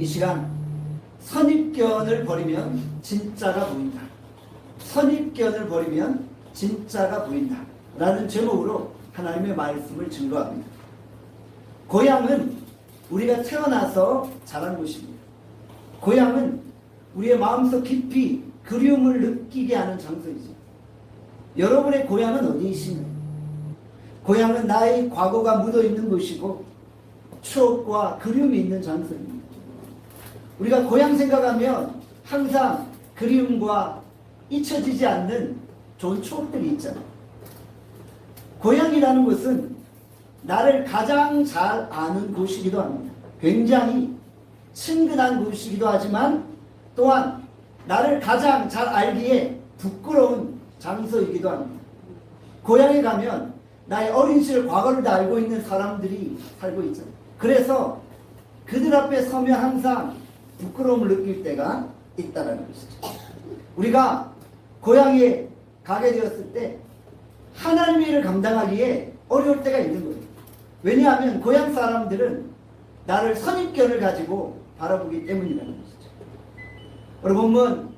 이 시간 선입견을 버리면 진짜가 보인다. 선입견을 버리면 진짜가 보인다. 라는 제목으로 하나님의 말씀을 증거합니다. 고향은 우리가 태어나서 자란 곳입니다. 고향은 우리의 마음속 깊이 그리움을 느끼게 하는 장소이죠. 여러분의 고향은 어디이신가요? 고향은 나의 과거가 묻어있는 곳이고 추억과 그리움이 있는 장소입니다. 우리가 고향 생각하면 항상 그리움과 잊혀지지 않는 좋은 추억들이 있잖아요. 고향이라는 곳은 나를 가장 잘 아는 곳이기도 합니다. 굉장히 친근한 곳이기도 하지만 또한 나를 가장 잘 알기에 부끄러운 장소이기도 합니다. 고향에 가면 나의 어린 시절 과거를 다 알고 있는 사람들이 살고 있잖아요. 그래서 그들 앞에 서면 항상 부끄러움을 느낄 때가 있다는 것이죠. 우리가 고향에 가게 되었을 때 하나님의 일을 감당하기에 어려울 때가 있는 거예요. 왜냐하면 고향 사람들은 나를 선입견을 가지고 바라보기 때문이라는 것이죠. 여러분,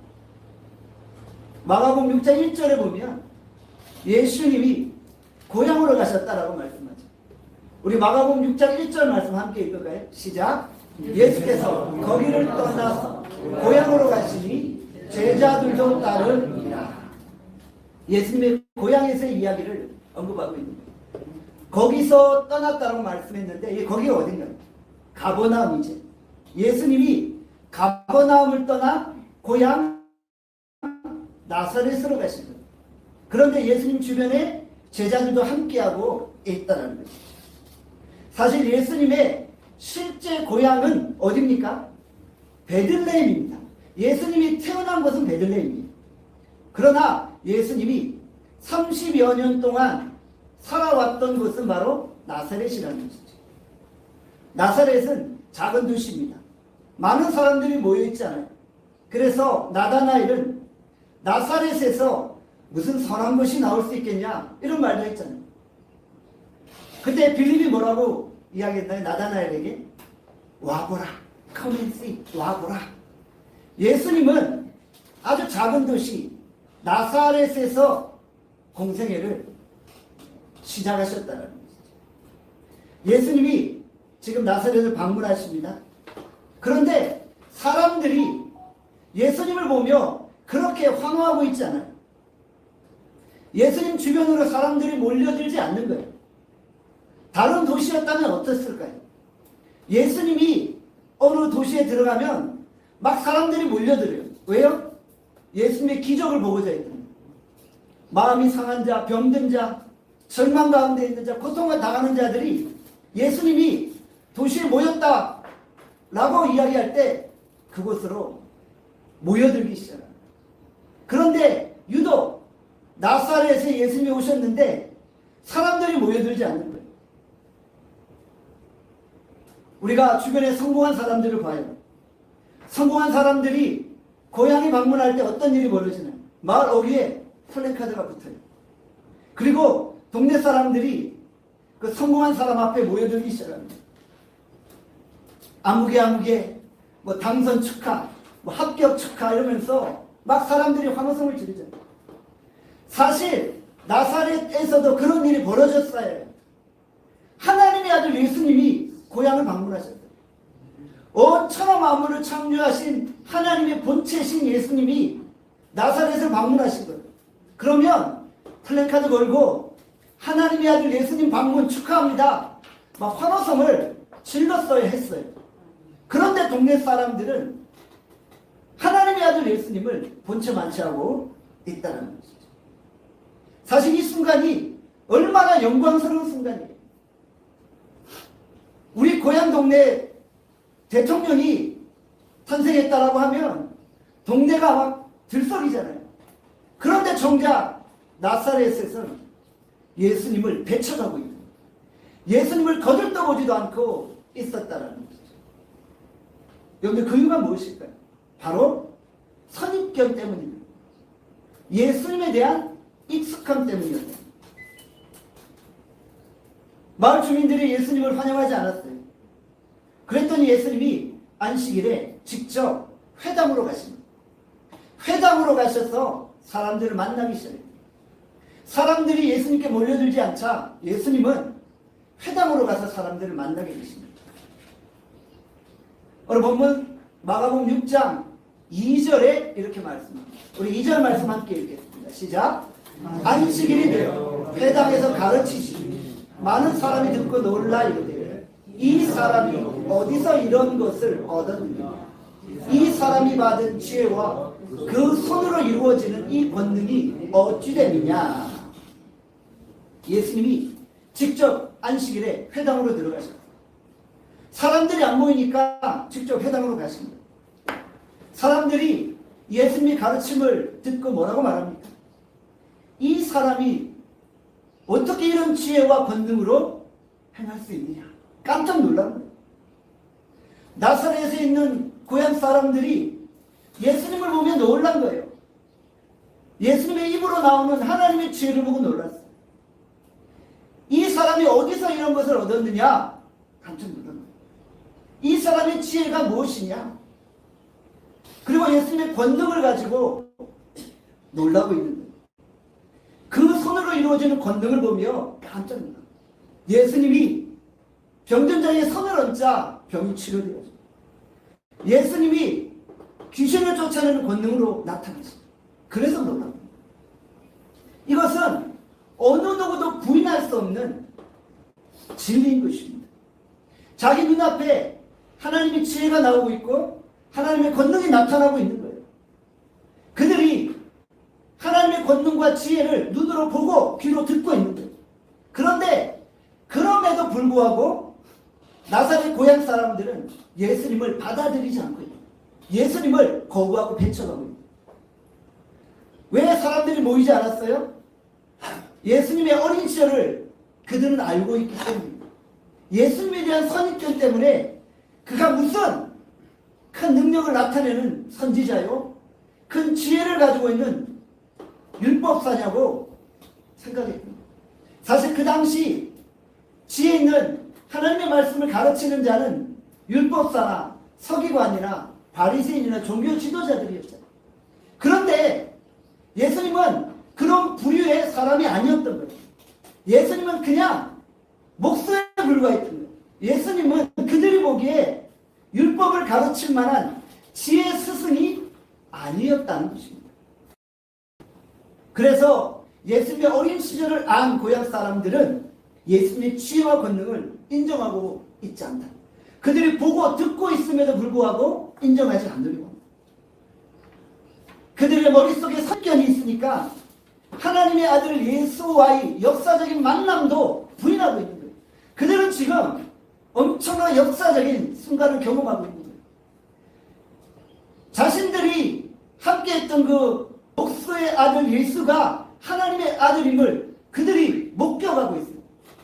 마가복음 6장 1절에 보면 예수님이 고향으로 가셨다라고 말씀하죠. 우리 마가복음 6장 1절 말씀 함께 읽을까요? 시작. 예수께서 거기를 떠나서 고향으로 가시니 제자들도 따르니라. 예수님의 고향에서의 이야기를 언급하고 있는 거예요. 거기서 떠났다고 말씀했는데 거기가 어딘가요? 가버나움이죠. 예수님이 가버나움을 떠나 고향 나사렛으로 가신 거예요. 그런데 예수님 주변에 제자들도 함께하고 있다는 것이죠. 사실 예수님의 실제 고향은 어디입니까? 베들레헴입니다. 예수님이 태어난 곳은 베들레헴이에요. 그러나 예수님이 30여 년 동안 살아왔던 곳은 바로 나사렛이라는 것이죠. 나사렛은 작은 도시입니다. 많은 사람들이 모여있잖아요. 그래서 나다나엘은 나사렛에서 무슨 선한 것이 나올 수 있겠냐 이런 말도 했잖아요. 그때 빌립이 뭐라고 이야기했나요? 나다나엘에게 와보라, come and see, 와보라. 예수님은 아주 작은 도시 나사렛에서 공생애를 시작하셨다는 것이죠. 예수님이 지금 나사렛을 방문하십니다. 그런데 사람들이 예수님을 보며 그렇게 환호하고 있지 않아요. 예수님 주변으로 사람들이 몰려들지 않는 거예요. 다른 도시였다면 어땠을까요? 예수님이 어느 도시에 들어가면 막 사람들이 몰려들어요. 왜요? 예수님의 기적을 보고자 했거든요. 마음이 상한 자, 병든 자, 절망 가운데 있는 자, 고통을 당하는 자들이 예수님이 도시에 모였다 라고 이야기할 때 그곳으로 모여들기 시작합니다. 그런데 유독 나사렛에 예수님이 오셨는데 사람들이 모여들지 않는 거예요. 우리가 주변에 성공한 사람들을 봐요. 성공한 사람들이 고향에 방문할 때 어떤 일이 벌어지나요? 마을 어귀에 플래카드가 붙어요. 그리고 동네 사람들이 그 성공한 사람 앞에 모여들기 시작합니다. 아무개 뭐 당선 축하, 뭐 합격 축하 이러면서 막 사람들이 환호성을 지르잖아요. 사실 나사렛에서도 그런 일이 벌어졌어요. 하나님의 아들 예수님이 고향을 방문하셨어요. 온 천하 만물을 창조하신 하나님의 본체신 예수님이 나사렛을 방문하신 거예요. 그러면 플래카드 걸고 하나님의 아들 예수님 방문 축하합니다. 막 환호성을 질렀어야 했어요. 그런데 동네 사람들은 하나님의 아들 예수님을 본체 만취하고 있다는 것이죠. 사실 이 순간이 얼마나 영광스러운 순간이에요. 우리 고향 동네 대통령이 탄생했다라고 하면 동네가 막 들썩이잖아요. 그런데 정작 나사렛에서는 예수님을 배척하고 있는, 예수님을 거들떠보지도 않고 있었다는 것이죠. 여러분들 그 이유가 무엇일까요? 바로 선입견 때문입니다. 예수님에 대한 익숙함 때문이었습니다. 마을 주민들이 예수님을 환영하지 않았어요. 그랬더니 예수님이 안식일에 직접 회당으로 가십니다. 회당으로 가셔서 사람들을 만나기 시작해요. 사람들이 예수님께 몰려들지 않자 예수님은 회당으로 가서 사람들을 만나게 되십니다. 오늘 본문 마가복음 6장 2절에 이렇게 말씀합니다. 우리 2절 말씀 함께 읽겠습니다. 시작. 안식일이 되어 회당에서 가르치시니 많은 사람이 듣고 놀라 이르되 이 사람이 어디서 이런 것을 얻었느냐. 이 사람이 받은 지혜와 그 손으로 이루어지는 이 권능이 어찌 됨이냐. 예수님이 직접 안식일에 회당으로 들어가셨어요. 사람들이 안 보이니까 직접 회당으로 가십니다. 사람들이 예수님의 가르침을 듣고 뭐라고 말합니까? 이 사람이 어떻게 이런 지혜와 권능으로 행할 수 있느냐. 깜짝 놀란 거예요. 나사렛에 있는 고향 사람들이 예수님을 보며 놀란 거예요. 예수님의 입으로 나오는 하나님의 지혜를 보고 놀랐어요. 이 사람이 어디서 이런 것을 얻었느냐? 깜짝 놀란 거예요. 이 사람의 지혜가 무엇이냐? 그리고 예수님의 권능을 가지고 놀라고 있는 거예요. 그 손으로 이루어지는 권능을 보며 깜짝 놀란 거예요. 예수님이 병든 자의 손을 얹자 병이 치료되었어요. 예수님이 귀신을 쫓아내는 권능으로 나타났어요. 그래서 놀랍니다. 이것은 어느 누구도 부인할 수 없는 진리인 것입니다. 자기 눈앞에 하나님의 지혜가 나오고 있고 하나님의 권능이 나타나고 있는 거예요. 그들이 하나님의 권능과 지혜를 눈으로 보고 귀로 듣고 있는 거예요. 그런데 그럼에도 불구하고 나사렛 고향 사람들은 예수님을 받아들이지 않고 있어요. 예수님을 거부하고 배척하고 있어요. 왜 사람들이 모이지 않았어요? 예수님의 어린 시절을 그들은 알고 있기 때문입니다. 예수님에 대한 선입견 때문에 그가 무슨 큰 능력을 나타내는 선지자요, 큰 지혜를 가지고 있는 율법사냐고 생각했습니다. 사실 그 당시 지혜 있는 하나님의 말씀을 가르치는 자는 율법사나 서기관이나 바리새인이나 종교 지도자들이었잖아요. 그런데 예수님은 그런 부류의 사람이 아니었던 거예요. 예수님은 그냥 목수에 불과했던 거예요. 예수님은 그들이 보기에 율법을 가르칠 만한 지혜 스승이 아니었다는 것입니다. 그래서 예수님의 어린 시절을 안 고향 사람들은 예수님의 지혜와 권능을 인정하고 있지 않다. 그들이 보고 듣고 있음에도 불구하고 인정하지 않으려고 합니다. 그들의 머릿속에 선견이 있으니까 하나님의 아들 예수와의 역사적인 만남도 부인하고 있는 거예요. 그들은 지금 엄청난 역사적인 순간을 경험하고 있는 거예요. 자신들이 함께했던 그 목수의 아들 예수가 하나님의 아들임을 그들이 목격하고 있어요.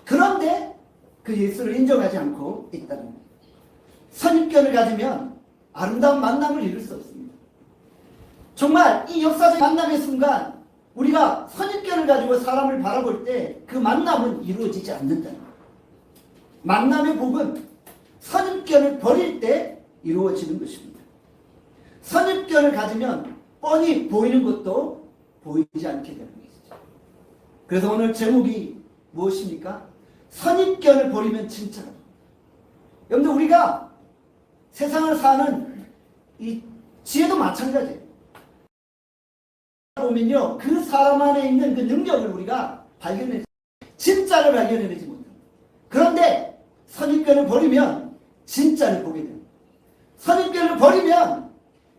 그런데 그 예수를 인정하지 않고 있다는 거예요. 선입견을 가지면 아름다운 만남을 이룰 수 없습니다. 정말 이 역사적 만남의 순간 우리가 선입견을 가지고 사람을 바라볼 때 그 만남은 이루어지지 않는다. 만남의 복은 선입견을 버릴 때 이루어지는 것입니다. 선입견을 가지면 뻔히 보이는 것도 보이지 않게 되는 것이죠. 그래서 오늘 제목이 무엇입니까? 선입견을 버리면 진짜. 여러분들 우리가 세상을 사는 이 지혜도 마찬가지예요. 보면요, 그 사람 안에 있는 그 능력을 우리가 발견해내지, 진짜를 발견해내지 못합니다. 그런데 선입견을 버리면 진짜를 보게 됩니다. 선입견을 버리면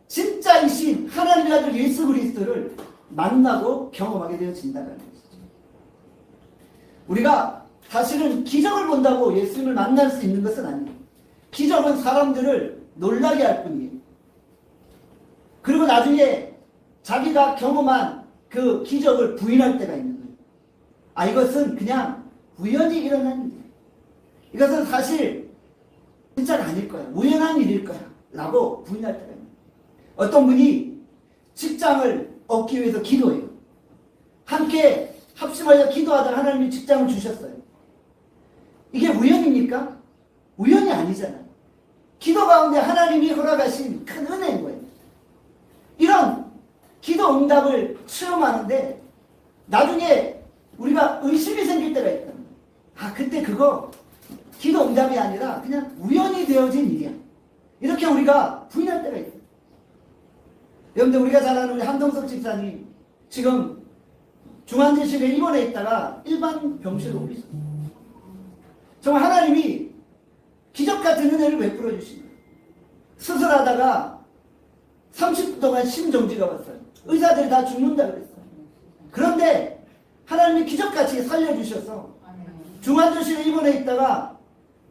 진짜이신 하나님의 아들 예수 그리스도를 만나고 경험하게 되어진다는 것이죠. 우리가 사실은 기적을 본다고 예수님을 만날 수 있는 것은 아니에요. 기적은 사람들을 놀라게 할 뿐이에요. 그리고 나중에 자기가 경험한 그 기적을 부인할 때가 있는 거예요. 아, 이것은 그냥 우연히 일어난 일이에요. 이것은 사실 진짜가 아닐 거야. 우연한 일일 거야. 라고 부인할 때가 있는 거예요. 어떤 분이 직장을 얻기 위해서 기도해요. 함께 합심하여 기도하다 하나님이 직장을 주셨어요. 이게 우연입니까? 우연이 아니잖아요. 기도 가운데 하나님이 허락하신 큰 은혜인 거예요. 이런 기도 응답을 체험하는데 나중에 우리가 의심이 생길 때가 있다. 아, 그때 그거 기도 응답이 아니라 그냥 우연히 되어진 일이야. 이렇게 우리가 부인할 때가 있다. 여러분들, 우리가 잘 아는 우리 한동석 집사님 지금 중환자실에 입원해 있다가 일반 병실로 옮겼어요. 정말 하나님이 기적 같은 은혜를 베풀어 주신 거예요. 수술하다가 30분 동안 심정지가 왔어요. 의사들이 다 죽는다 그랬어요. 그런데 하나님이 기적같이 살려주셔서 중환자실에 입원해 있다가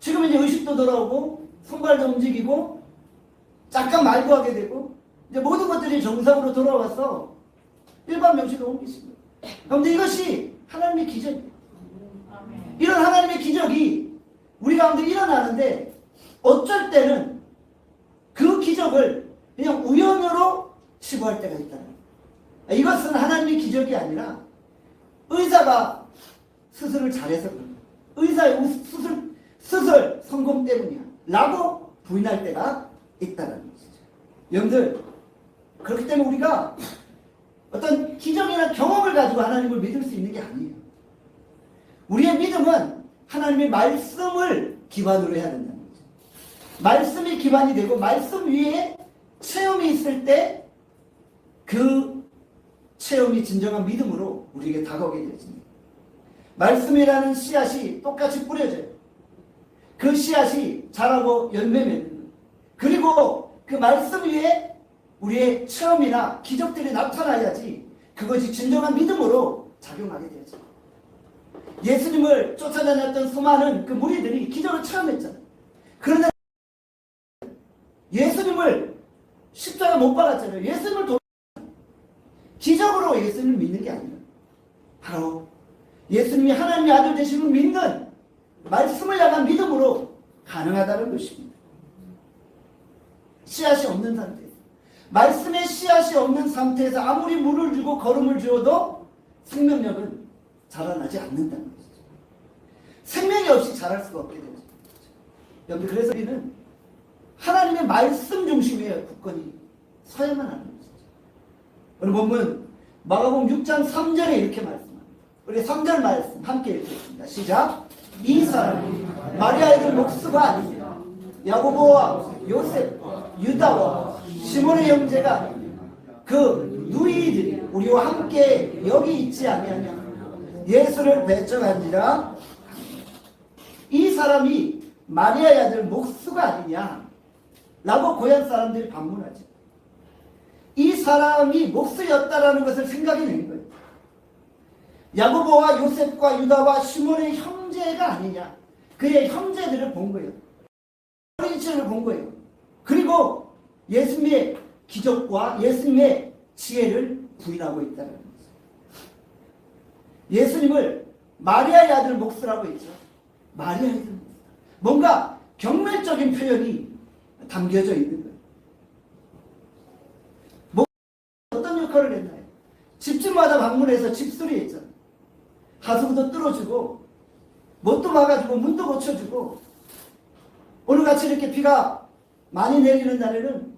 지금 이제 의식도 돌아오고 손발도 움직이고 잠깐 말도 하게 되고 이제 모든 것들이 정상으로 돌아와서 일반 병실로 옮기신 거예요. 그런데 이것이 하나님의 기적이에요. 이런 하나님의 기적이 우리 가운데 일어나는데 어쩔 때는 그 기적을 그냥 우연으로 치부할 때가 있다는 거예요. 이것은 하나님의 기적이 아니라 의사가 수술을 잘해서 그런 거예요. 의사의 수술 성공 때문이야 라고 부인할 때가 있다는 것이죠. 여러분들, 그렇기 때문에 우리가 어떤 기적이나 경험을 가지고 하나님을 믿을 수 있는 게 아니에요. 우리의 믿음은 하나님의 말씀을 기반으로 해야 된다는 거죠. 말씀이 기반이 되고 말씀 위에 체험이 있을 때 그 체험이 진정한 믿음으로 우리에게 다가오게 되어집니다. 말씀이라는 씨앗이 똑같이 뿌려져요. 그 씨앗이 자라고 열매 맺는 거예요. 그리고 그 말씀 위에 우리의 체험이나 기적들이 나타나야지 그것이 진정한 믿음으로 작용하게 되죠. 예수님을 쫓아다녔던 수많은 그 무리들이 기적을 체험했잖아요. 그런데 예수님을 십자가 못 박았잖아요. 예수님을 기적으로 예수님을 믿는 게 아니라 바로 예수님이 하나님의 아들 되심을 믿는 말씀을 향한 믿음으로 가능하다는 것입니다. 씨앗이 없는 상태에서, 말씀의 씨앗이 없는 상태에서 아무리 물을 주고 거름을 주어도 생명력은 자라나지 않는다는 것이죠. 생명이 없이 자랄 수가 없게 되죠. 여러분, 그래서 우리는 하나님의 말씀 중심의 굳건히 서야만 하는 것이죠. 오늘 본문 마가복음 6장 3절에 이렇게 말씀합니다. 우리 3절 말씀 함께 읽겠습니다. 시작. 이 사람이 마리아의 들 목수가 아니냐, 야고보와 요셉, 유다와 시몬의 형제가 그 누이들이 우리와 함께 여기 있지 아니하냐. 예수를 배척한지라. 이 사람이 마리아의 아들 목수가 아니냐 라고 고향 사람들이 반문하죠. 이 사람이 목수였다라는 것을 생각해 낸 거예요. 야고보와 요셉과 유다와 시몬의 형제가 아니냐. 그의 형제들을 본 거예요. 어린이집을 본 거예요. 그리고 예수님의 기적과 예수님의 지혜를 부인하고 있다는 거죠. 예수님을 마리아의 아들 목수라고 했죠. 마리아의 아들 목수. 뭔가 경멸적인 표현이 담겨져 있는 거예요. 어떤 역할을 했나요? 집집마다 방문해서 집수리 했잖아요. 하수구도 뚫어주고 못도 막아주고 문도 고쳐주고, 오늘같이 이렇게 비가 많이 내리는 날에는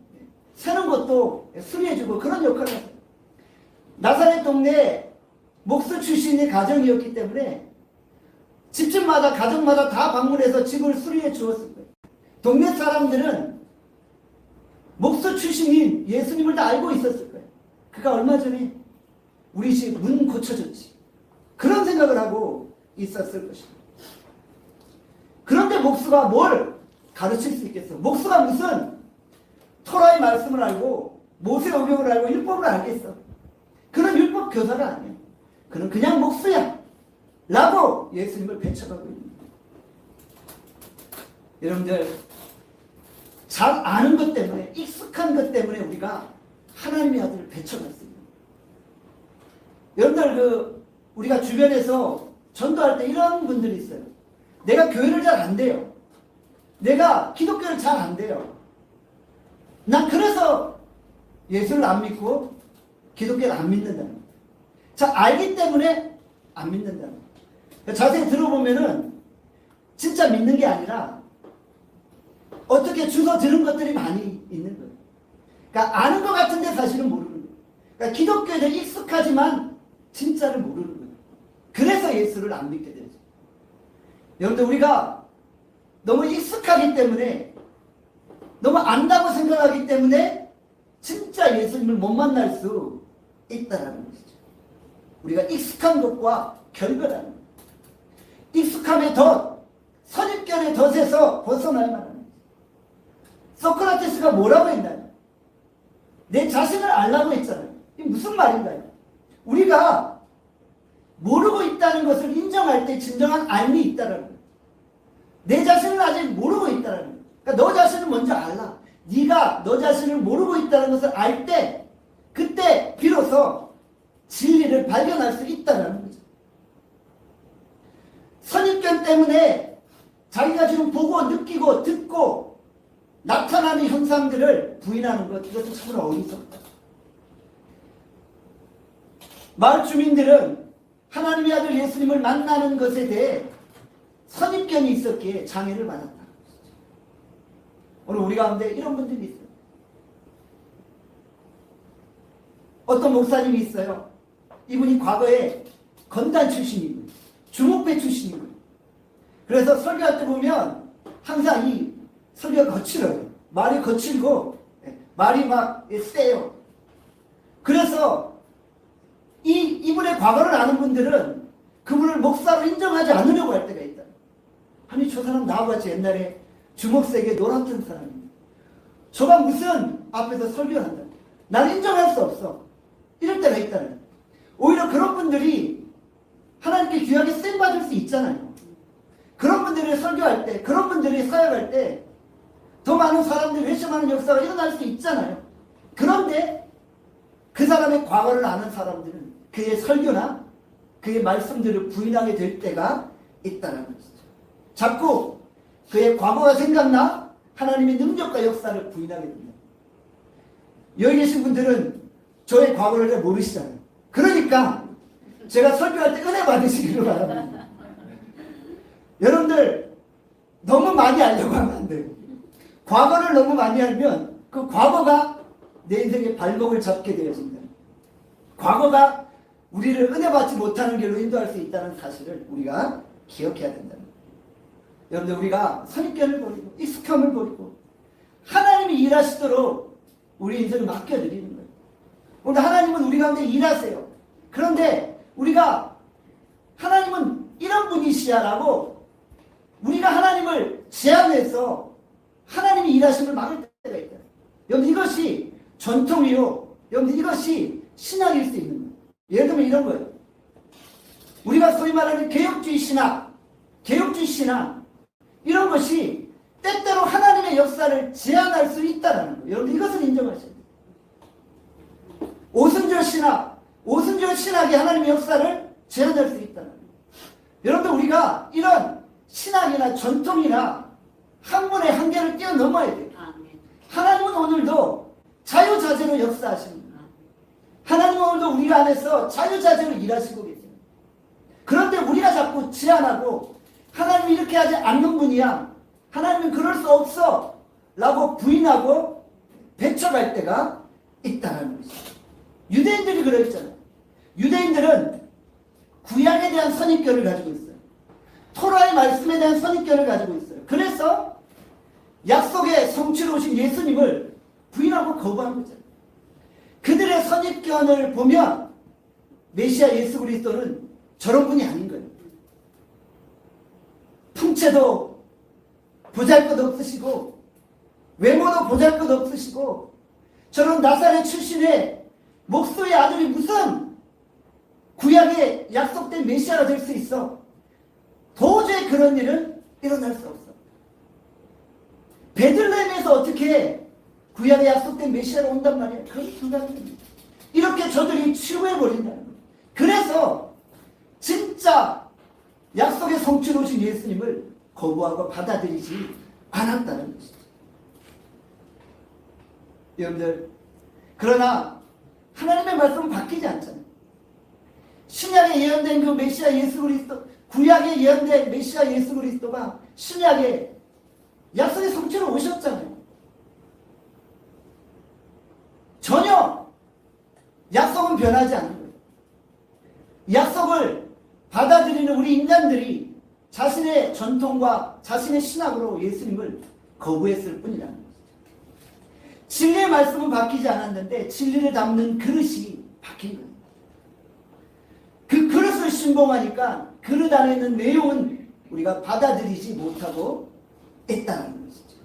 새는 것도 수리해주고 그런 역할을 했어요. 나사렛 동네에 목수 출신의 가정이었기 때문에 집집마다 가정마다 다 방문해서 집을 수리해 주었을 거예요. 동네 사람들은 목수 출신인 예수님을 다 알고 있었을 거예요. 그가 얼마 전에 우리 집 문 고쳐줬지, 그런 생각을 하고 있었을 것입니다. 그런데 목수가 뭘 가르칠 수 있겠어? 목수가 무슨 토라의 말씀을 알고 모세 오경을 알고 율법을 알겠어? 그런 율법 교사가 아니야. 그는 그냥 목수야 라고 예수님을 배척하고 있는 거예요. 여러분들, 잘 아는 것 때문에, 익숙한 것 때문에 우리가 하나님의 아들을 배척할 수 있는 거예요. 여러분들, 우리가 주변에서 전도할 때 이런 분들이 있어요. 내가 교회를 잘 안 돼요. 내가 기독교를 잘 안 돼요. 난 그래서 예수를 안 믿고 기독교를 안 믿는다는 거예요. 자, 알기 때문에 안 믿는다는 거예요. 자세히 들어보면은 진짜 믿는 게 아니라 어떻게 주워 들은 것들이 많이 있는 거예요. 그러니까 아는 것 같은데 사실은 모르는 거예요. 그러니까 기독교에는 익숙하지만 진짜를 모르는 거예요. 그래서 예수를 안 믿게 되죠. 여러분들 우리가 너무 익숙하기 때문에 너무 안다고 생각하기 때문에 진짜 예수님을 못 만날 수 있다는 것이죠. 우리가 익숙한 것과 결별하는 것. 익숙함의 덫, 선입견의 덫에서 벗어날 만한 거죠. 소크라테스가 뭐라고 했나요? 내 자신을 알라고 했잖아요. 이게 무슨 말인가요? 우리가 모르고 있다는 것을 인정할 때 진정한 알미 있다는 거예요. 내 자신을 아직 모르고 있다는 거예요. 그러니까 너 자신을 먼저 알라. 네가 너 자신을 모르고 있다는 것을 알 때 그때 비로소 진리를 발견할 수 있다는 거죠. 선입견 때문에 자기가 지금 보고 느끼고 듣고 나타나는 현상들을 부인하는 것, 이것도 참으로 어리석다. 마을 주민들은 하나님의 아들 예수님을 만나는 것에 대해 선입견이 있었기에 장애를 받았다. 오늘 우리 가운데 이런 분들이 있어요. 어떤 목사님이 있어요. 이분이 과거에 건단 출신이고 주목배 출신이고, 그래서 설교할 때 보면 항상 이 설교가 거칠어요. 말이 거칠고 말이 막 세요. 그래서 이분의 과거를 아는 분들은 그분을 목사로 인정하지 않으려고 할 때가 있다. 아니 저 사람 나하고 같이 옛날에 주먹세게 놀았던 사람입니다. 저가 무슨 앞에서 설교를 한다. 나는 인정할 수 없어. 이럴 때가 있다는. 오히려 그런 분들이 하나님께 귀하게 쓰임받을 수 있잖아요. 그런 분들이 설교할 때, 그런 분들이 사역할 때 더 많은 사람들이 회심하는 역사가 일어날 수 있잖아요. 그런데 그 사람의 과거를 아는 사람들은 그의 설교나 그의 말씀들을 부인하게 될 때가 있다는 것이죠. 자꾸 그의 과거가 생각나 하나님의 능력과 역사를 부인하게 됩니다. 여기 계신 분들은 저의 과거를 잘 모르시잖아요. 그러니까 제가 설교할 때 은혜 받으시기를 바랍니다. 여러분들 너무 많이 알려고 하면 안 돼요. 과거를 너무 많이 알면 그 과거가 내 인생의 발목을 잡게 되어진다. 과거가 우리를 은혜 받지 못하는 길로 인도할 수 있다는 사실을 우리가 기억해야 된다. 여러분들 우리가 선입견을 버리고 익숙함을 버리고 하나님이 일하시도록 우리 인생을 맡겨드리는 거예요. 오늘 하나님은 우리 가운데 일하세요. 그런데 우리가 하나님은 이런 분이시야 라고 우리가 하나님을 제한해서 하나님이 일하심을 막을 때가 있다. 여러분 이것이 전통이요. 여러분 이것이 신학일 수 있는 거예요. 예를 들면 이런 거예요. 우리가 소위 말하는 개혁주의 신학 이런 것이 때때로 하나님의 역사를 제한할 수 있다는 거예요. 여러분 이것을 인정하셔야 돼요. 오순절 신학이 하나님의 역사를 제한할 수 있다는 거예요. 여러분들 우리가 이런 신학이나 전통이나 학문의 한계를 뛰어넘어야 돼요. 하나님은 오늘도 자유자재로 역사하십니다. 하나님은 오늘도 우리 안에서 자유자재로 일하시고 계세요. 그런데 우리가 자꾸 제한하고 하나님이 이렇게 하지 않는 분이야. 하나님은 그럴 수 없어. 라고 부인하고 배척할 때가 있다는 것이죠. 유대인들이 그랬잖아요. 유대인들은 구약에 대한 선입견을 가지고 있어요. 토라의 말씀에 대한 선입견을 가지고 있어요. 그래서 약속의 성취로 오신 예수님을 부인하고 거부한 거죠. 그들의 선입견을 보면 메시아 예수 그리스도는 저런 분이 아닌 거예요. 풍채도 보잘것없으시고 외모도 보잘것없으시고 저런 나사렛 출신의 목소의 아들이 무슨 구약에 약속된 메시아가 될 수 있어. 도저히 그런 일은 일어날 수 없어. 베들레헴에서 어떻게 구약에 약속된 메시아가 온단 말이야. 그게 불가능합니다. 이렇게 저들이 치부해버린다는 거예요. 그래서 진짜 약속의 성취로 오신 예수님을 거부하고 받아들이지 않았다는 것이죠. 여러분들 그러나 하나님의 말씀은 바뀌지 않잖아요. 신약에 예언된 그 메시아 예수 그리스도, 구약에 예언된 메시아 예수 그리스도가 신약에 약속의 성취로 실제로 오셨잖아요. 전혀 약속은 변하지 않는 거예요. 약속을 받아들이는 우리 인간들이 자신의 전통과 자신의 신학으로 예수님을 거부했을 뿐이라는 거죠. 진리의 말씀은 바뀌지 않았는데 진리를 담는 그릇이 바뀐 거예요. 그 그릇을 신봉하니까 그릇 안에 있는 내용은 우리가 받아들이지 못하고 했다는 것이죠.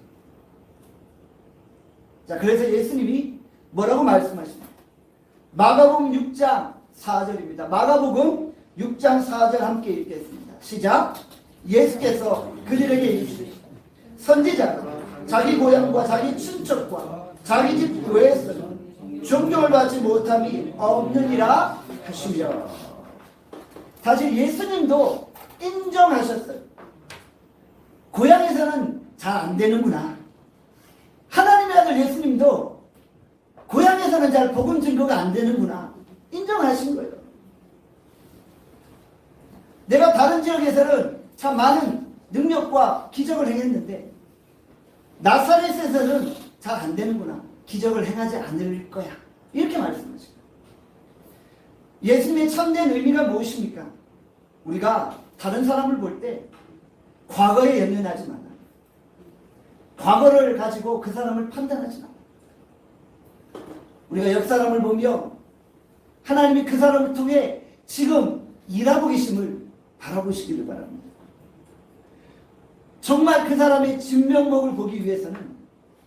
자, 그래서 예수님이 뭐라고 말씀하십니까? 마가복음 6장 4절입니다. 마가복음 6장 4절 함께 읽겠습니다. 시작. 예수께서 그들에게 이르시되 선지자가 자기 고향과 자기 친척과 자기 집 외에서는 존경을 받지 못함이 없느니라 하시며, 사실 예수님도 인정하셨어요. 고향에서는 잘 안 되는구나. 하나님의 아들 예수님도 고향에서는 잘 복음 증거가 안 되는구나 인정하신 거예요. 내가 다른 지역에서는 참 많은 능력과 기적을 행했는데 나사렛에서는 잘 안 되는구나. 기적을 행하지 않을 거야. 이렇게 말씀하십니다. 예수님의 참된 의미가 무엇입니까? 우리가 다른 사람을 볼 때 과거에 연연하지 마라. 과거를 가지고 그 사람을 판단하지 마라. 우리가 옆 사람을 보며 하나님이 그 사람을 통해 지금 일하고 계심을 바라보시기를 바랍니다. 정말 그 사람의 진면목을 보기 위해서는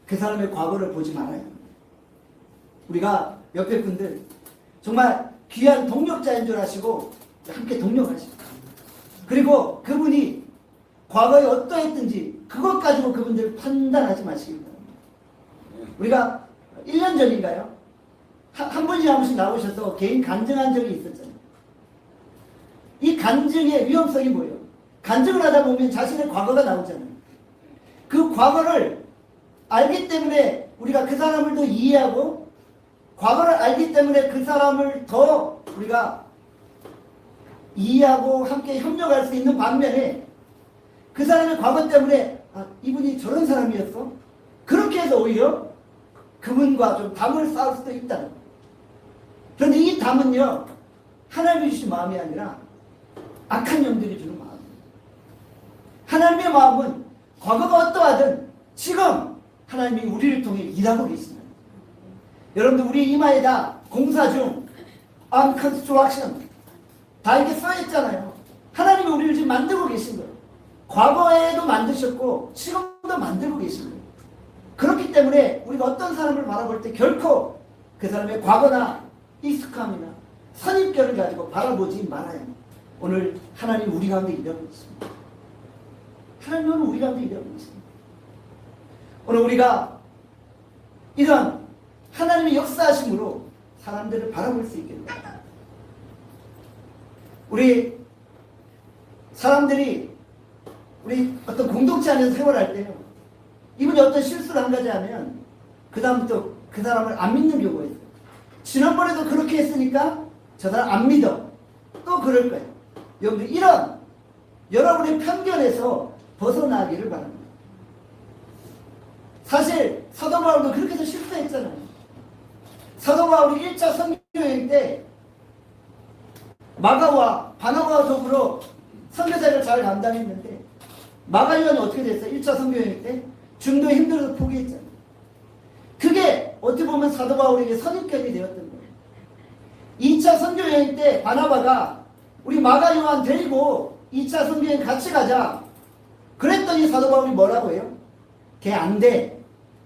그 사람의 과거를 보지 말아야 합니다. 우리가 옆에 분들 정말 귀한 동력자인 줄 아시고 함께 동력하시고, 그리고 그분이 과거에 어떠했든지 그것 가지고 그분들을 판단하지 마시기 바랍니다. 우리가 1년 전인가요? 한 분씩 한 분씩 나오셔서 개인 간증한 적이 있었잖아요. 이 간증의 위험성이 뭐예요? 간증을 하다 보면 자신의 과거가 나오잖아요. 그 과거를 알기 때문에 우리가 그 사람을 더 이해하고, 과거를 알기 때문에 그 사람을 더 우리가 이해하고 함께 협력할 수 있는 반면에 그 사람의 과거 때문에 이분이 저런 사람이었어? 그렇게 해서 오히려 그분과 좀 담을 쌓을 수도 있다는 거예요. 그런데 이 담은요, 하나님이 주신 마음이 아니라 악한 영들이 주는 마음이에요. 하나님의 마음은 과거가 어떠하든 지금 하나님이 우리를 통해 일하고 계십니다. 여러분들 우리 이마에다 공사 중 on construction 다 이렇게 써있잖아요. 하나님이 우리를 지금 만들고 계신 거예요. 과거에도 만드셨고 지금도 만들고 계신 거예요. 그렇기 때문에 우리가 어떤 사람을 바라볼 때 결코 그 사람의 과거나 익숙함이나 선입견을 가지고 바라보지 말아야 합니다. 오늘 하나님 우리 가운데 일하고 있습니다. 하나님은 우리 가운데 일하고 있습니다. 오늘 우리가 이런 하나님의 역사하심으로 사람들을 바라볼 수 있게 됩니다. 우리 사람들이 우리 어떤 공동체 안에서 생활할 때요, 이분이 어떤 실수를 한 가지 하면 그 다음부터 그 사람을 안 믿는 경우가 있어요. 지난번에도 그렇게 했으니까 저 사람 안 믿어. 또 그럴 거예요. 여러분들 이런 여러분의 편견에서 벗어나기를 바랍니다. 사실 사도 바울도 그렇게 해서 실수했잖아요. 사도 바울이 1차 선교여행 때 마가와 바나바와 더불어 선교사를 잘 감당했는데 마가요한이 어떻게 됐어요? 1차 선교여행 때 중도에 힘들어서 포기했잖아요. 그게 어떻게 보면 사도 바울에게 선입견이 되었던 거예요. 2차 선교여행 때 바나바가 우리 마가요한 데리고 2차 선교여행 같이 가자 그랬더니 사도 바울이 뭐라고 해요? 걔 안 돼.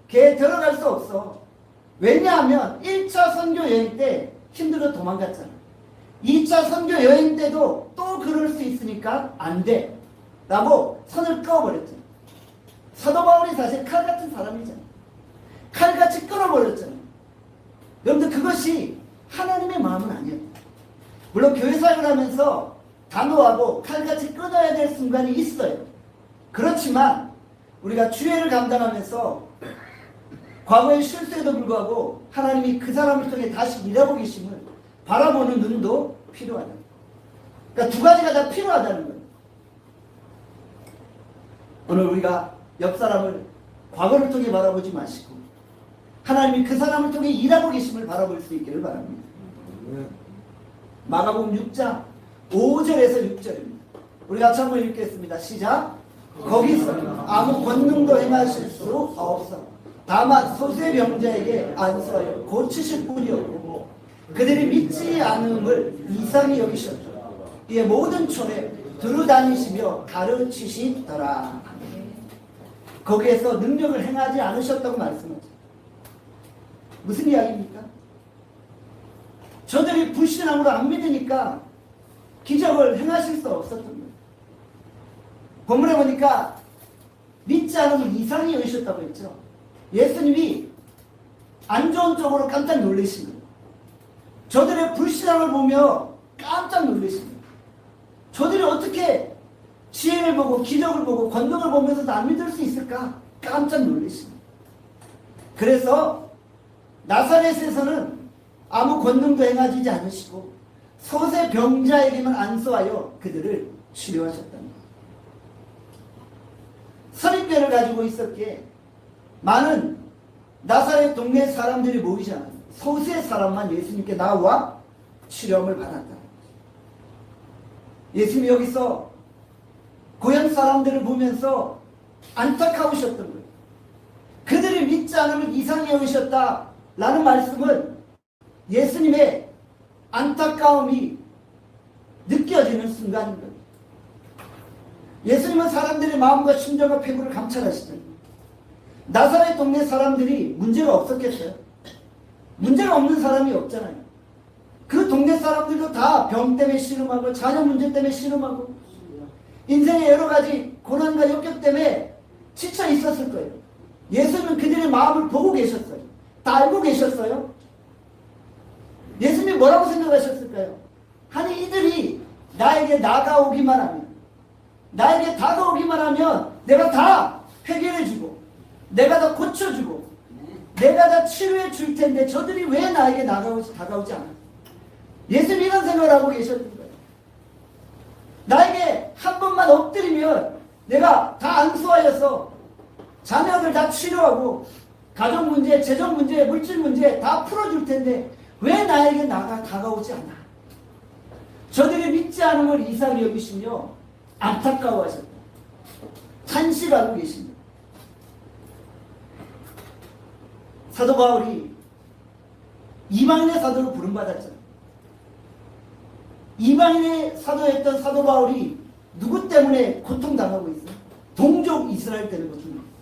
걔 들어갈 수 없어. 왜냐하면 1차 선교여행 때 힘들어 도망갔잖아. 2차 선교여행 때도 또 그럴 수 있으니까 안 돼. 라고 선을 끊어버렸잖아. 사도 바울이 사실 칼 같은 사람이잖아. 칼같이 끊어버렸잖아. 여러분들 그것이 하나님의 마음은 아니었다. 물론 교회 사역을 하면서 단호하고 칼같이 끊어야 될 순간이 있어요. 그렇지만 우리가 주회를 감당하면서 과거의 실수에도 불구하고 하나님이 그 사람을 통해 다시 일하고 계심을 바라보는 눈도 필요하다. 그러니까 두 가지가 다 필요하다는 거예요. 오늘 우리가 옆 사람을 과거를 통해 바라보지 마시고 하나님이 그 사람을 통해 일하고 계심을 바라볼 수 있기를 바랍니다. 마가복음 6장 5절에서 6절입니다. 우리 같이 한번 읽겠습니다. 시작. 거기서 아무 권능도 행하실 수 없어 다만 소수병자에게 안수하여 고치실 뿐이었고 그들이 믿지 않음을 이상히 여기셨다. 이에 모든 촌에 두루다니시며 가르치시더라. 거기에서 능력을 행하지 않으셨다고 말씀하죠. 무슨 이야기입니까? 저들이 불신앙으로 안 믿으니까 기적을 행하실 수 없었던 거예요. 본문에 보니까 믿지 않으면 이상히 여기셨다고 했죠. 예수님이 안 좋은 쪽으로 깜짝 놀라신 거예요. 저들의 불신앙을 보며 깜짝 놀라신 거예요. 저들이 어떻게 지혜를 보고 기적을 보고 권능을 보면서도 안 믿을 수 있을까? 깜짝 놀라신 거예요. 그래서 나사렛에서는 아무 권능도 행하지 않으시고 소세 병자에게만 안수하여 그들을 치료하셨답니다. 선입견을 가지고 있었기에 많은 나사렛 동네 사람들이 모이지 않았어요. 소수의 사람만 예수님께 나와 치료함을 받았다. 예수님이 여기서 고향 사람들을 보면서 안타까우셨던 거예요. 그들이 믿지 않으면 이상히 여기셨다라는 말씀은 예수님의 안타까움이 느껴지는 순간인 거예요. 예수님은 사람들의 마음과 심정과 패구를 감찰하시죠. 나사렛 동네 사람들이 문제가 없었겠어요? 문제가 없는 사람이 없잖아요. 그 동네 사람들도 다 병 때문에 씨름하고 자녀 문제 때문에 씨름하고 인생의 여러 가지 고난과 역경 때문에 지쳐 있었을 거예요. 예수님은 그들의 마음을 보고 계셨어요. 다 알고 계셨어요. 예수님이 뭐라고 생각하셨을까요? 아니 이들이 나에게 나가오기만 하면 나에게 다가오기만 하면 내가 다 해결해주고 내가 다 고쳐주고 내가 다 치료해 줄 텐데 저들이 왜 나에게 다가오지 않아? 예수님이 이런 생각을 하고 계셨는 거예요. 나에게 한 번만 엎드리면 내가 다 안수하여서 자녀들 다 치료하고 가정 문제, 재정 문제, 물질 문제 다 풀어줄 텐데 왜 나에게 다가오지 않아? 저들이 믿지 않음을 이상히 여기시며 안타까워하셨다. 탄식하고 계십니다. 사도 바울이 이방인의 사도로 부름받았잖아요. 이방인의 사도였던 사도 바울이 누구 때문에 고통당하고 있어요? 동족 이스라엘 때문에 고통당하고 있어요.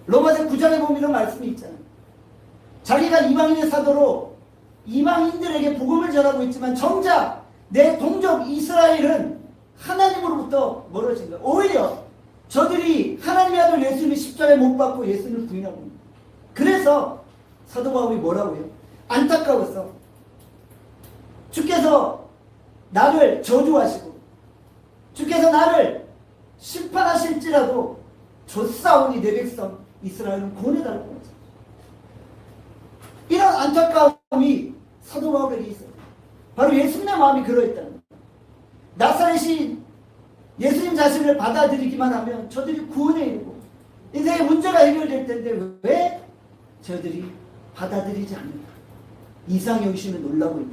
로마서 9장에 보면 이런 말씀이 있잖아요. 자기가 이방인의 사도로 이방인들에게 복음을 전하고 있지만 정작 내 동족 이스라엘은 하나님으로부터 멀어진 거예요. 오히려 저들이 하나님의 아들 예수님이 십자가에 못 박고 예수님을 부인하고 있는 거예요. 그래서 사도 바울이 뭐라고 해요? 안타까웠어. 주께서 나를 저주하시고 주께서 나를 심판하실지라도 조사오니 내 백성 이스라엘은 구원해달라고 하죠. 이런 안타까움이 사도 바울에게 있어요. 바로 예수님의 마음이 그러했다는 거예요. 나사렛이 예수님 자신을 받아들이기만 하면 저들이 구원에 이르고 인생의 문제가 해결될 텐데 왜 저들이 받아들이지 않는가? 이상 여기시면 놀라고 있다.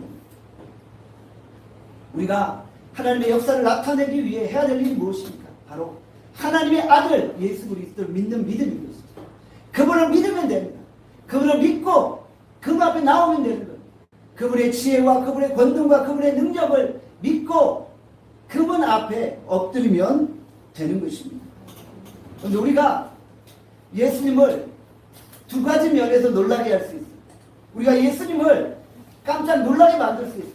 우리가 하나님의 역사를 나타내기 위해 해야 될 일이 무엇입니까? 바로 하나님의 아들 예수 그리스도를 믿는 믿음인 것입니다. 그분을 믿으면 됩니다. 그분을 믿고 그분 앞에 나오면 되는 거예요. 그분의 지혜와 그분의 권능과 그분의 능력을 믿고 그분 앞에 엎드리면 되는 것입니다. 그런데 우리가 예수님을 두 가지 면에서 놀라게 할 수 있어요. 우리가 예수님을 깜짝 놀라게 만들 수 있어요.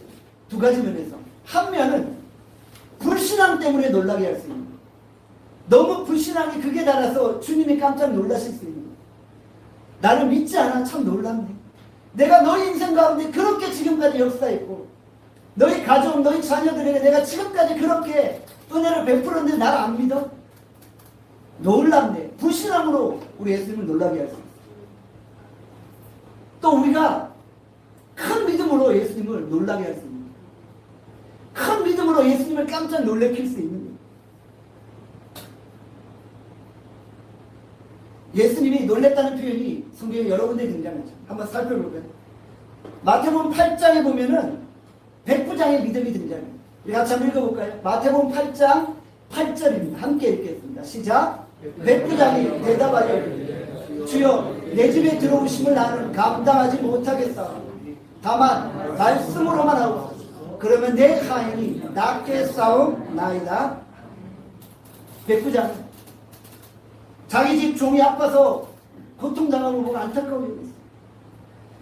두 가지 면에서. 한 면은 불신앙 때문에 놀라게 할 수 있는 거예요. 너무 불신앙이 극에 달아서 주님이 깜짝 놀라실 수 있는 거예요. 나를 믿지 않아? 참 놀랍네. 내가 너희 인생 가운데 그렇게 지금까지 역사했고 너희 가족, 너희 자녀들에게 내가 지금까지 그렇게 은혜를 베풀었는데 나를 안 믿어? 놀랍네. 불신앙으로 우리 예수님을 놀라게 할 수 있어요. 또 우리가 큰 믿음으로 예수님을 놀라게 할 수 있는 거예요. 큰 믿음으로 예수님을 깜짝 놀래킬 수 있는 거예요. 예수님이 놀랬다는 표현이 성경에 여러 군데 등장하죠. 한번 살펴볼까요? 마태복음 8장에 보면은 백부장의 믿음이 등장해요. 우리 같이 한번 읽어볼까요? 마태복음 8장 8절입니다. 함께 읽겠습니다. 시작. 백부장이 대답하여 이르되 주여 내 집에 들어오심을 나는 감당하지 못하겠사오니 다만 말씀으로만 하옵소서. 그러면 내 하인이 낫게 싸움나이다. 백부장 자기 집 종이 아파서 고통당하고 보고 안타까워 여겼어요.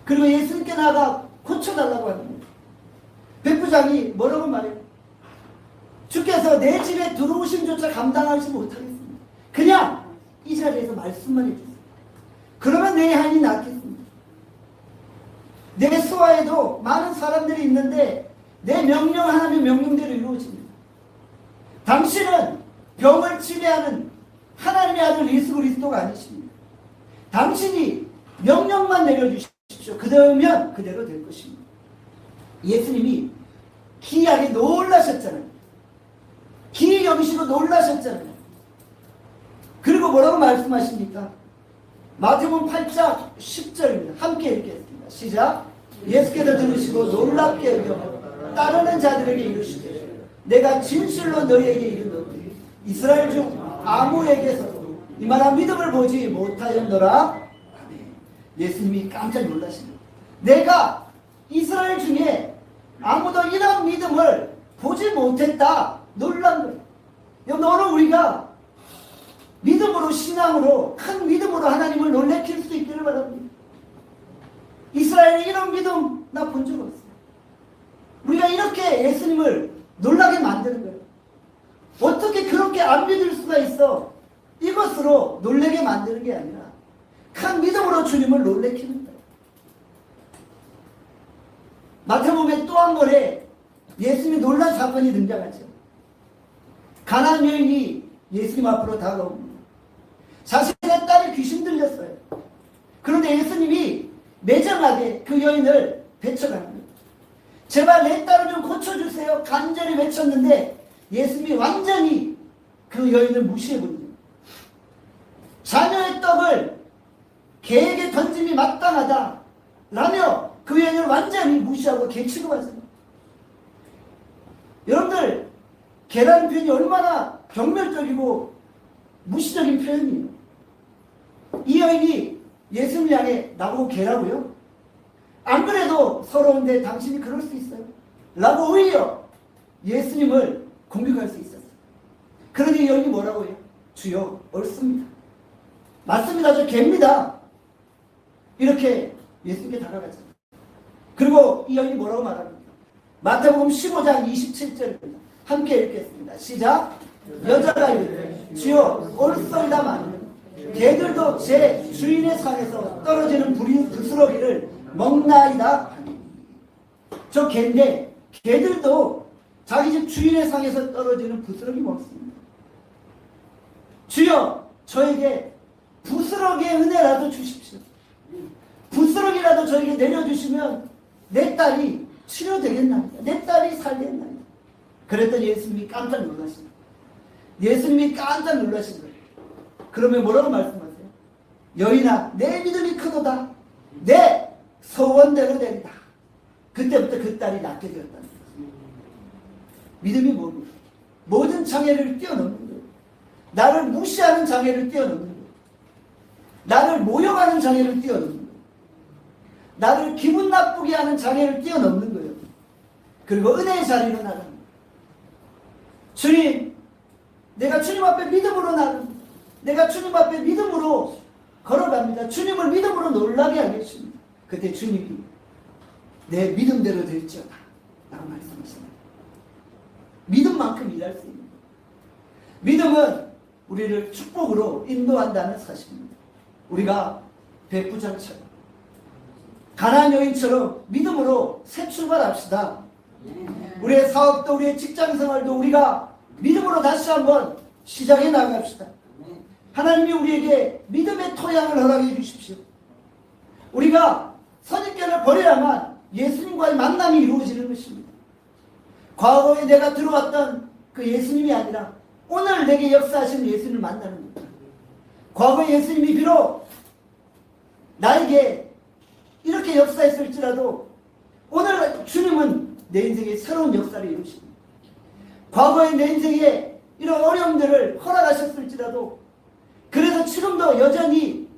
그리고 예수님께 나가 고쳐달라고 합니다. 백부장이 뭐라고 말해요? 주께서 내 집에 들어오심조차 감당하지 못하겠습니다. 그냥 이 자리에서 말씀만 해주세요. 그러면 내 하인이 낫겠습니다. 내 수하에도 많은 사람들이 있는데 내 명령 하나님의 명령대로 이루어집니다. 당신은 병을 치료하는 하나님의 아들 예수 그리스도가 아니십니다. 당신이 명령만 내려주십시오. 그러면 그대로 될 것입니다. 예수님이 기이하게 놀라셨잖아요. 기이 여기시고 놀라셨잖아요. 그리고 뭐라고 말씀하십니까? 마태복음 8장 10절입니다. 함께 읽겠습니다. 시작. 예수께서 들으시고 놀랍게 여겨 따르는 자들에게 이르시되 내가 진실로 너희에게 이르노니 이스라엘 중 아무에게서도 이만한 믿음을 보지 못하였노라. 예수님이 깜짝 놀라십니다. 내가 이스라엘 중에 아무도 이런 믿음을 보지 못했다. 놀란 거예요. 너는 우리가 믿음으로, 신앙으로, 큰 믿음으로 하나님을 놀래킬 수 있기를 바랍니다. 이스라엘이 이런 믿음 나 본 적 없어요. 우리가 이렇게 예수님을 놀라게 만드는 거예요. 어떻게 그렇게 안 믿을 수가 있어? 이것으로 놀래게 만드는 게 아니라 큰 믿음으로 주님을 놀래키는 거예요. 마태복음에 또 한 번에 예수님이 놀란 사건이 등장하죠. 가나안 여인이 예수님 앞으로 다가옵니다. 자신의 딸이 귀신 들렸어요. 그런데 예수님이 매정하게 그 여인을 배척합니다. 제발 내 딸을 좀 고쳐주세요. 간절히 외쳤는데 예수님이 완전히 그 여인을 무시해버립니다. 자녀의 떡을 개에게 던짐이 마땅하다 라며 그 여인을 완전히 무시하고 개 취급하잖아요. 여러분들 개라는 표현이 얼마나 경멸적이고 무시적인 표현이에요. 이 여인이 예수님을 향해 나보고 개라고요? 안 그래도 서러운데 당신이 그럴 수 있어요? 라고 오히려 예수님을 공격할 수 있었어요. 그러니 이 여인이 뭐라고 해요? 주여 옳습니다. 맞습니다. 저 개입니다. 이렇게 예수님께 다가가잖아요. 그리고 이 여인이 뭐라고 말합니까? 마태복음 15장 27절입니다. 함께 읽겠습니다. 시작. 여자가 이르되 주여 옳소이다마는 개들도 제 주인의 상에서 떨어지는 부스러기를 먹나이다. 저 개인데 개들도 자기 집 주인의 상에서 떨어지는 부스러기 먹습니다. 주여 저에게 부스러기의 은혜라도 주십시오. 부스러기라도 저에게 내려주시면 내 딸이 치료되겠나이다. 내 딸이 살겠나이다. 그랬더니 예수님이 깜짝 놀라십니다. 예수님이 깜짝 놀라신 거예요. 그러면 뭐라고 말씀하세요? 여인아 내 믿음이 크도다. 내 소원대로 되리다. 그때부터 그 딸이 낫게 되었다는 거예요. 믿음이 뭡니까? 모든 장애를 뛰어넘는 거예요. 나를 무시하는 장애를 뛰어넘는 거예요. 나를 모욕하는 장애를 뛰어넘는 거예요. 나를 기분 나쁘게 하는 장애를 뛰어넘는 거예요. 그리고 은혜의 자리로 나가는 거예요. 주님, 내가 주님 앞에 믿음으로 나갑니다. 내가 주님 앞에 믿음으로 걸어갑니다. 주님을 믿음으로 놀라게 하겠습니다. 그때 주님이 내 믿음대로 될지어다 라고 말씀하십니다. 믿음만큼 일할 수 있는 거예요. 믿음은 우리를 축복으로 인도한다는 사실입니다. 우리가 백부장처럼 가나안 여인처럼 믿음으로 새 출발합시다. 우리의 사업도 우리의 직장생활도 우리가 믿음으로 다시 한번 시작해 나갑시다. 하나님이 우리에게 믿음의 토양을 허락해 주십시오. 우리가 선입견을 버려야만 예수님과의 만남이 이루어지는 것입니다. 과거에 내가 들어왔던 그 예수님이 아니라 오늘 내게 역사하시는 예수님을 만나는 겁니다. 과거 예수님이 비록 나에게 이렇게 역사했을지라도 오늘 주님은 내 인생에 새로운 역사를 이루십니다. 과거의 내 인생에 이런 어려움들을 허락하셨을지라도 그래서 지금도 여전히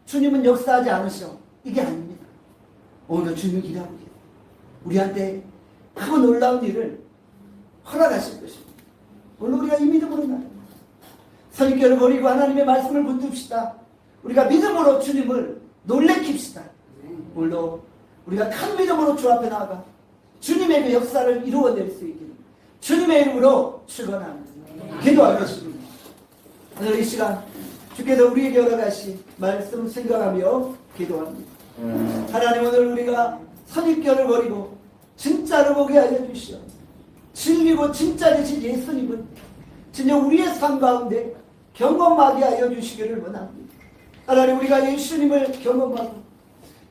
주님은 역사하지 않으셔. 이게 아닙니다. 오늘 주님이 기대하고 계세요. 우리한테 크고 놀라운 일을 허락하실 것입니다. 오늘 우리가 이 믿음으로 나갑니다. 선입견을 버리고 하나님의 말씀을 붙듭시다. 우리가 믿음으로 주님을 놀래킵시다. 오늘도 우리가 큰 믿음으로 주 앞에 나아가 주님의 그 역사를 이루어낼 수 있기를 주님의 이름으로 축원합니다. 기도하겠습니다. 오늘 이 시간 주께서 우리에게 허락하신 말씀 생각하며 기도합니다. 하나님, 오늘 우리가 선입견을 버리고 진짜를 보게 하여 주시오. 진리고 진짜 되신 예수님은 진짜 우리의 삶 가운데 경험하게 하여 주시기를 원합니다. 하나님, 우리가 예수님을 경험하고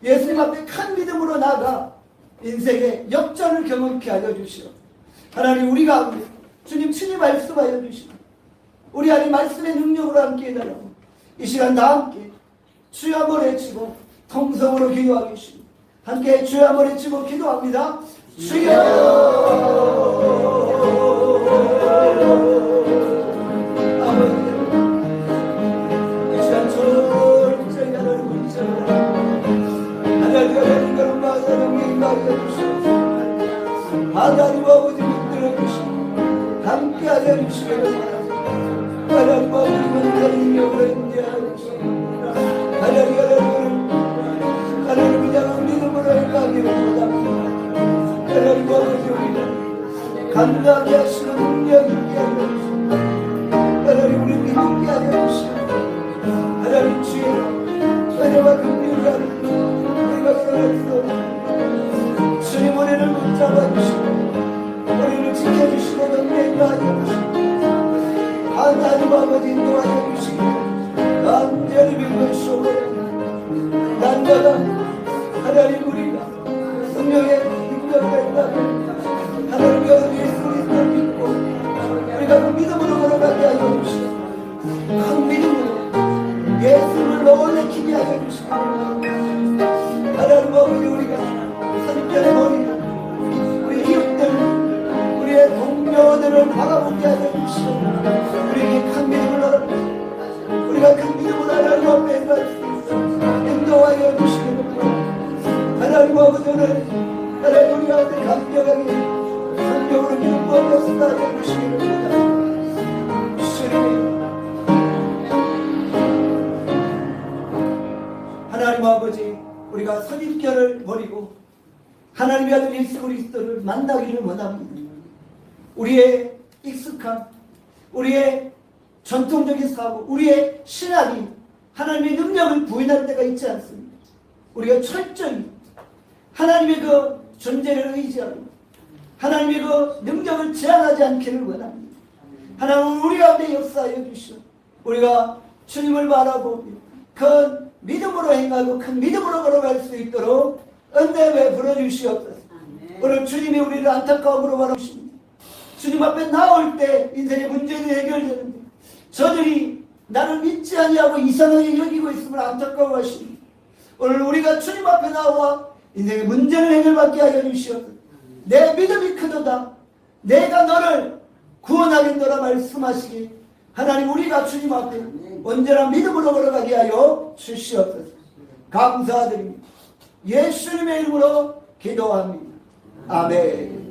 예수님 앞에 큰 믿음으로 나아가 인생의 역전을 경험케 하여 주시오. 하나님, 우리 가운데 주님 친히 말씀하여 주시고 우리 안에 말씀의 능력으로 함께 해달라고 이 시간 다 함께 주여 한번 외치고 통성으로 기도하겠습니다. 함께 주여 한번 외치고 기도합니다. 주여 아버지, 이 시간 철저히 하나님 문자로 하나님 그런 마사랑에 임하여 주시옵소서. 하나님 아버지 붙들어 주시고 함께 하여 주시기를 바랍니다. 하나님 아버지 능력으로 인도하여 주시옵소서. 하나님 그냥 믿음으로 행하기를 원합니다. 하나님 아버지, 우리는 감당하게 하시는 능력이 있게 하여 주시옵소서. 하나님 우리 믿음게 하여 주시옵소서. 하나님 주의 은혜와 긍휼을 하는 우리가 살아있어 주님 은혜를 붙잡아 주시고 우리를 지켜주시고 은혜하여 주시고 하나님 아버지 인도하여 주시고 완전히 믿으시오. 날마다 하나님 우리가 성령의 능력을 있다면 하나님 여러분 예수 그리스도를 믿고 우리가 그 믿음으로 걸어가게 하여 주시고 큰 믿음으로 예수를 놀래키게 하여 주시고 하나님 아버지, 우리가 선입견에 버리고 우리 이웃들 우리의 동료들을 바라보게 하여 주시고 우리에게 큰 믿음을 얻어 우리가 큰 믿음으로 하나님 앞에 행할 수 있어 인도하여 주시기를 바랍니다. 하나님 아버지, 오늘 하나님 우리 가운데 강력하게 성령으로 믿음과 역사하여 주시기를 바랍니다. 주님, 하나님 아버지, 우리가 선입견을 버리고 하나님의 아들 예수 그리스도를 만나기를 원합니다. 우리의 익숙함, 우리의 전통적인 사고, 우리의 신학이 하나님의 능력을 부인할 때가 있지 않습니다. 우리가 철저히 하나님의 그 존재를 의지하고 하나님의 그 능력을 제한하지 않기를 원합니다. 하나님 우리 가운데 역사하여 주시오. 우리가 주님을 바라보며 큰 믿음으로 행하고 큰 믿음으로 걸어갈 수 있도록 은혜에 불어주시옵소서. 오늘 주님이 우리를 안타까움으로 바라보십니다. 주님 앞에 나올 때 인생의 문제는 해결되는데 저들이 나를 믿지 아니하고 이상하게 여기고 있음을 안타까워하십니다. 오늘 우리가 주님 앞에 나와 인생의 문제를 해결받게 하여 주시옵소서. 내 믿음이 크도다 내가 너를 구원하겠노라 말씀하시기 하나님, 우리가 주님 앞에 언제나 믿음으로 걸어가게 하여 주시옵소서. 감사드립니다. 예수님의 이름으로 기도합니다. 아멘.